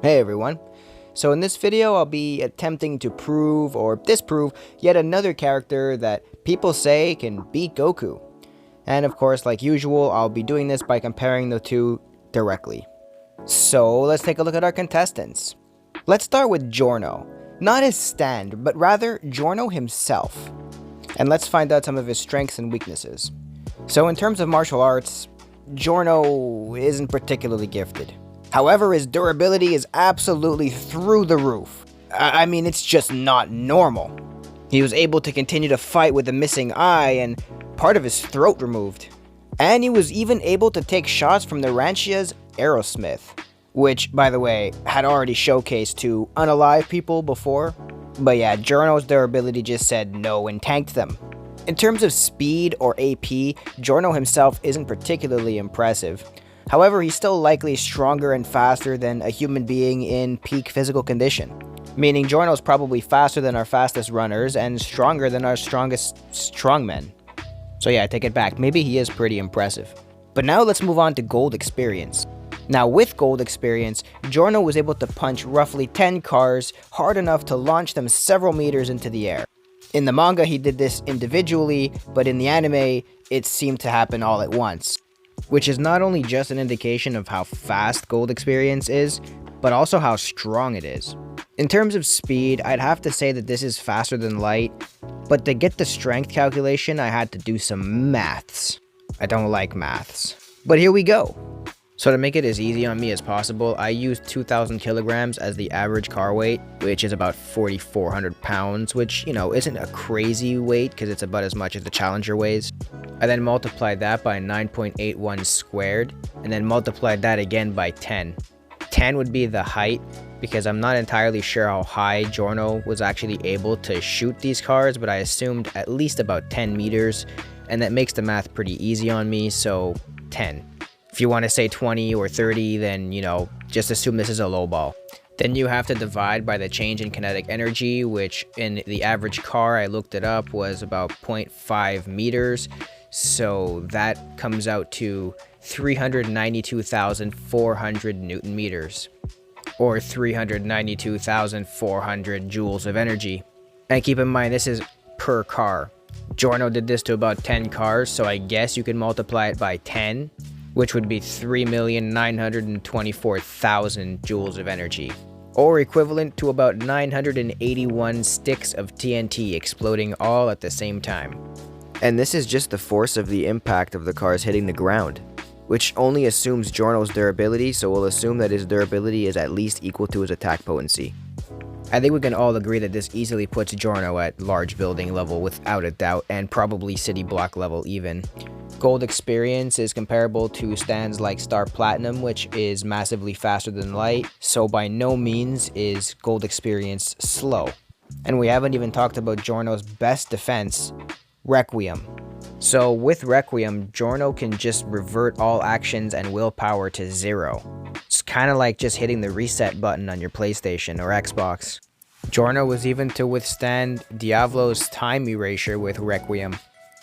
Hey everyone. So in this video I'll be attempting to prove or disprove yet another character that people say can beat Goku. And of course, like usual, I'll be doing this by comparing the two directly. So let's take a look at our contestants. Let's start with Giorno. Not his stand, but rather Giorno himself. And let's find out some of his strengths and weaknesses. So in terms of martial arts, Giorno isn't particularly gifted. However, his durability is absolutely through the roof. I mean, it's just not normal. He was able to continue to fight with a missing eye and part of his throat removed. And he was even able to take shots from the Ranchia's Aerosmith, which, by the way, had already showcased to unalive people before. But yeah, Giorno's durability just said no and tanked them. In terms of speed or AP, Giorno himself isn't particularly impressive. However, he's still likely stronger and faster than a human being in peak physical condition. Meaning Giorno's probably faster than our fastest runners and stronger than our strongest strongmen. So yeah, I take it back, maybe he is pretty impressive. But now let's move on to gold experience. Now with gold experience, Giorno was able to punch roughly 10 cars hard enough to launch them several meters into the air. In the manga he did this individually, but in the anime it seemed to happen all at once. Which is not only just an indication of how fast gold experience is, but also how strong it is. In terms of speed, I'd have to say that this is faster than light, but to get the strength calculation, I had to do some maths. I don't like maths. But here we go. So to make it as easy on me as possible, I used 2,000 kilograms as the average car weight, which is about 4,400 pounds, which, you know, isn't a crazy weight because it's about as much as the Challenger weighs. I then multiplied that by 9.81 squared, and then multiplied that again by 10. 10 would be the height, because I'm not entirely sure how high Giorno was actually able to shoot these cars, but I assumed at least about 10 meters, and that makes the math pretty easy on me, so 10. If you want to say 20 or 30, then, you know, just assume this is a low ball. Then you have to divide by the change in kinetic energy, which in the average car, I looked it up, was about 0.5 meters. So that comes out to 392,400 Newton meters, or 392,400 joules of energy. And keep in mind, this is per car. Giorno did this to about 10 cars, so I guess you can multiply it by 10, which would be 3,924,000 joules of energy, or equivalent to about 981 sticks of TNT exploding all at the same time. And this is just the force of the impact of the cars hitting the ground, which only assumes Giorno's durability, so we'll assume that his durability is at least equal to his attack potency. I think we can all agree that this easily puts Giorno at large building level without a doubt, and probably city block level even. Gold experience is comparable to stands like Star Platinum, which is massively faster than light, so by no means is gold experience slow. And we haven't even talked about Giorno's best defense, Requiem. So with Requiem, Giorno can just revert all actions and willpower to 0. It's kind of like just hitting the reset button on your PlayStation or Xbox. Giorno was even to withstand Diavolo's time erasure with Requiem.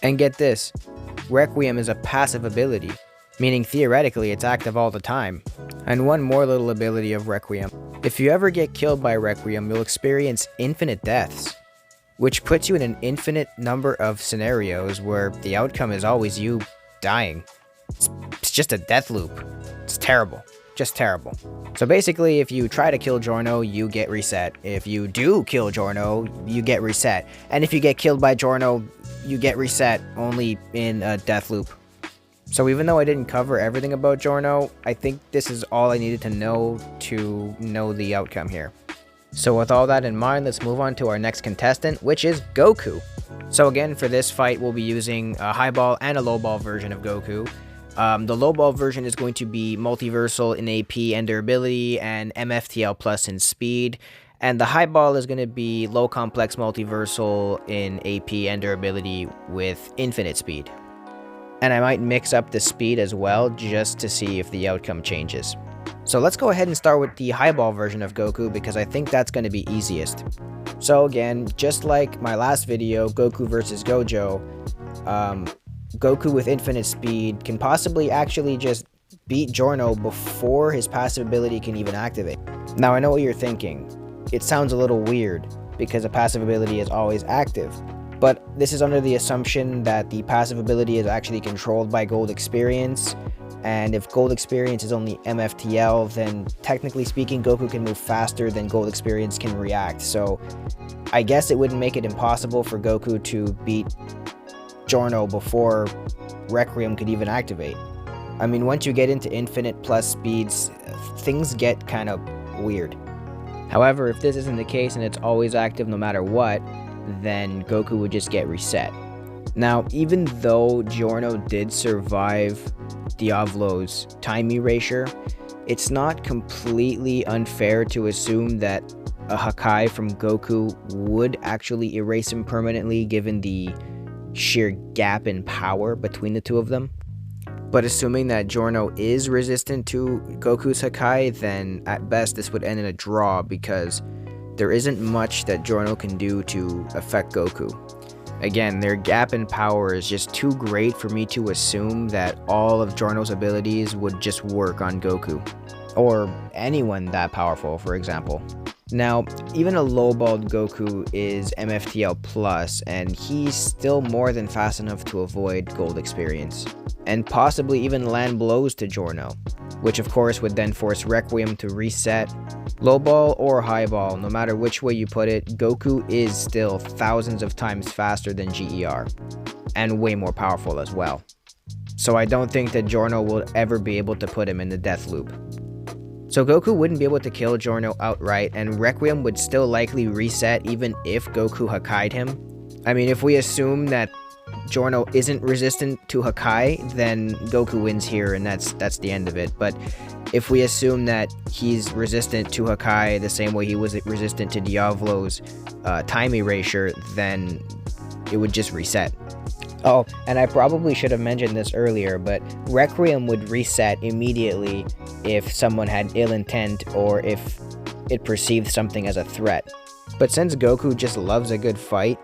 And get this, Requiem is a passive ability, meaning theoretically it's active all the time. And one more little ability of Requiem. If you ever get killed by Requiem, you'll experience infinite deaths, which puts you in an infinite number of scenarios where the outcome is always you dying. It's just a death loop. It's terrible. Just terrible. So basically, if you try to kill Giorno, you get reset. If you do kill Giorno, you get reset. And if you get killed by Giorno, you get reset, only in a death loop. So even though I didn't cover everything about Giorno, I think this is all I needed to know the outcome here. So with all that in mind, let's move on to our next contestant, which is Goku. So again, for this fight, we'll be using a high ball and a low ball version of Goku. The low ball version is going to be multiversal in AP and durability, and MFTL plus in speed. And the high ball is going to be low complex multiversal in AP and durability with infinite speed. And I might mix up the speed as well, just to see if the outcome changes. So let's go ahead and start with the highball version of Goku, because I think that's going to be easiest. So again, just like my last video, Goku versus Gojo, Goku with infinite speed can possibly actually just beat Giorno before his passive ability can even activate. Now I know what you're thinking. It sounds a little weird because a passive ability is always active, but this is under the assumption that the passive ability is actually controlled by gold experience, and if gold experience is only MFTL, then technically speaking Goku can move faster than gold experience can react, so I guess it wouldn't make it impossible for Goku to beat Giorno before Requiem could even activate. I mean, once you get into infinite plus speeds, things get kind of weird. However, if this isn't the case and it's always active no matter what, then Goku would just get reset. Now, even though Giorno did survive Diavolo's time erasure, it's not completely unfair to assume that a Hakai from Goku would actually erase him permanently given the sheer gap in power between the two of them. But assuming that Giorno is resistant to Goku's Hakai, then at best this would end in a draw because there isn't much that Giorno can do to affect Goku. Again, their gap in power is just too great for me to assume that all of Giorno's abilities would just work on Goku. Or anyone that powerful, for example. Now, even a lowballed Goku is MFTL plus, and he's still more than fast enough to avoid gold experience, and possibly even land blows to Giorno, which of course would then force Requiem to reset. Lowball or highball, no matter which way you put it, Goku is still thousands of times faster than GER, and way more powerful as well. So I don't think that Giorno will ever be able to put him in the death loop. So Goku wouldn't be able to kill Giorno outright, and Requiem would still likely reset even if Goku Hakai'd him. I mean, if we assume that Giorno isn't resistant to Hakai, then Goku wins here and that's the end of it. But if we assume that he's resistant to Hakai the same way he was resistant to Diavolo's time erasure, then it would just reset. Oh, and I probably should have mentioned this earlier, but Requiem would reset immediately if someone had ill intent or if it perceived something as a threat. But since Goku just loves a good fight,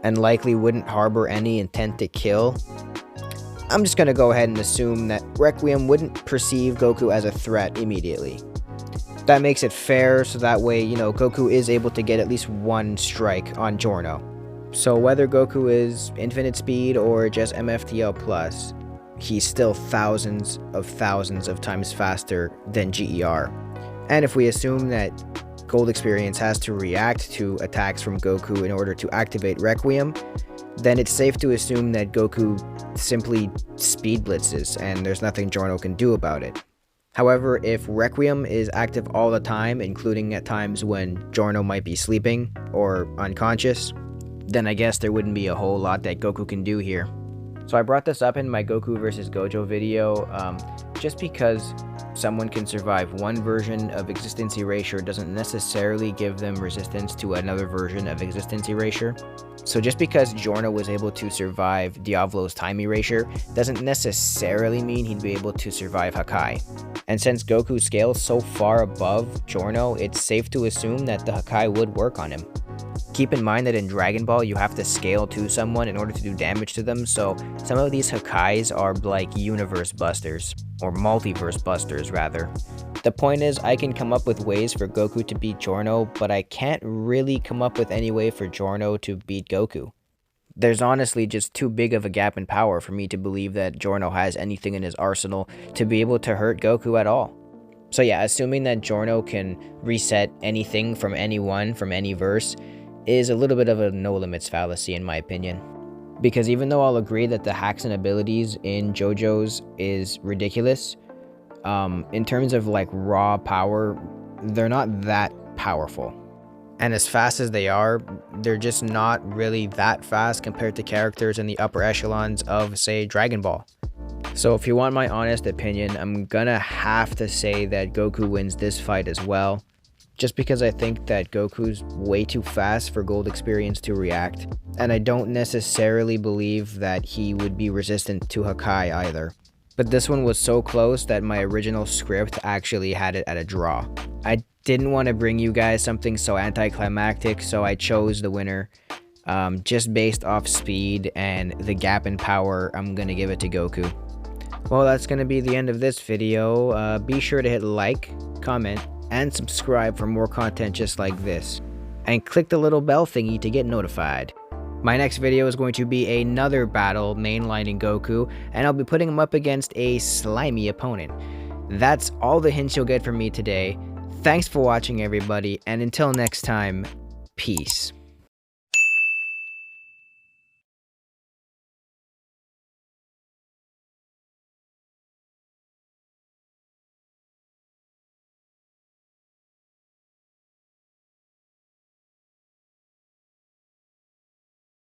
and likely wouldn't harbor any intent to kill, I'm just gonna go ahead and assume that Requiem wouldn't perceive Goku as a threat immediately. That makes it fair, so that way, Goku is able to get at least one strike on Giorno. So whether Goku is infinite speed or just MFTL plus, he's still thousands of times faster than GER. And if we assume that gold experience has to react to attacks from Goku in order to activate Requiem, then it's safe to assume that Goku simply speed blitzes and there's nothing Giorno can do about it. However, if Requiem is active all the time, including at times when Giorno might be sleeping or unconscious, then I guess there wouldn't be a whole lot that Goku can do here. So I brought this up in my Goku vs. Gojo video, just because someone can survive one version of existence erasure doesn't necessarily give them resistance to another version of existence erasure. So just because Giorno was able to survive Diavolo's time erasure doesn't necessarily mean he'd be able to survive Hakai. And since Goku scales so far above Giorno, it's safe to assume that the Hakai would work on him. Keep in mind that in Dragon Ball, you have to scale to someone in order to do damage to them, so some of these Hakais are like universe busters, or multiverse busters rather. The point is, I can come up with ways for Goku to beat Giorno, but I can't really come up with any way for Giorno to beat Goku. There's honestly just too big of a gap in power for me to believe that Giorno has anything in his arsenal to be able to hurt Goku at all. So yeah, assuming that Giorno can reset anything from anyone from any verse is a little bit of a no-limits fallacy in my opinion. Because even though I'll agree that the hacks and abilities in JoJo's is ridiculous, in terms of like raw power, they're not that powerful. And as fast as they are, they're just not really that fast compared to characters in the upper echelons of, say, Dragon Ball. So if you want my honest opinion, I'm gonna have to say that Goku wins this fight as well, just because I think that Goku's way too fast for gold experience to react, and I don't necessarily believe that he would be resistant to Hakai either. But this one was so close that my original script actually had it at a draw. I didn't want to bring you guys something so anticlimactic, so I chose the winner. Just based off speed and the gap in power, I'm gonna give it to Goku. Well, that's gonna be the end of this video. Be sure to hit like, comment, and subscribe for more content just like this. And click the little bell thingy to get notified. My next video is going to be another battle mainlining Goku, and I'll be putting him up against a slimy opponent. That's all the hints you'll get from me today. Thanks for watching, everybody, and until next time, peace.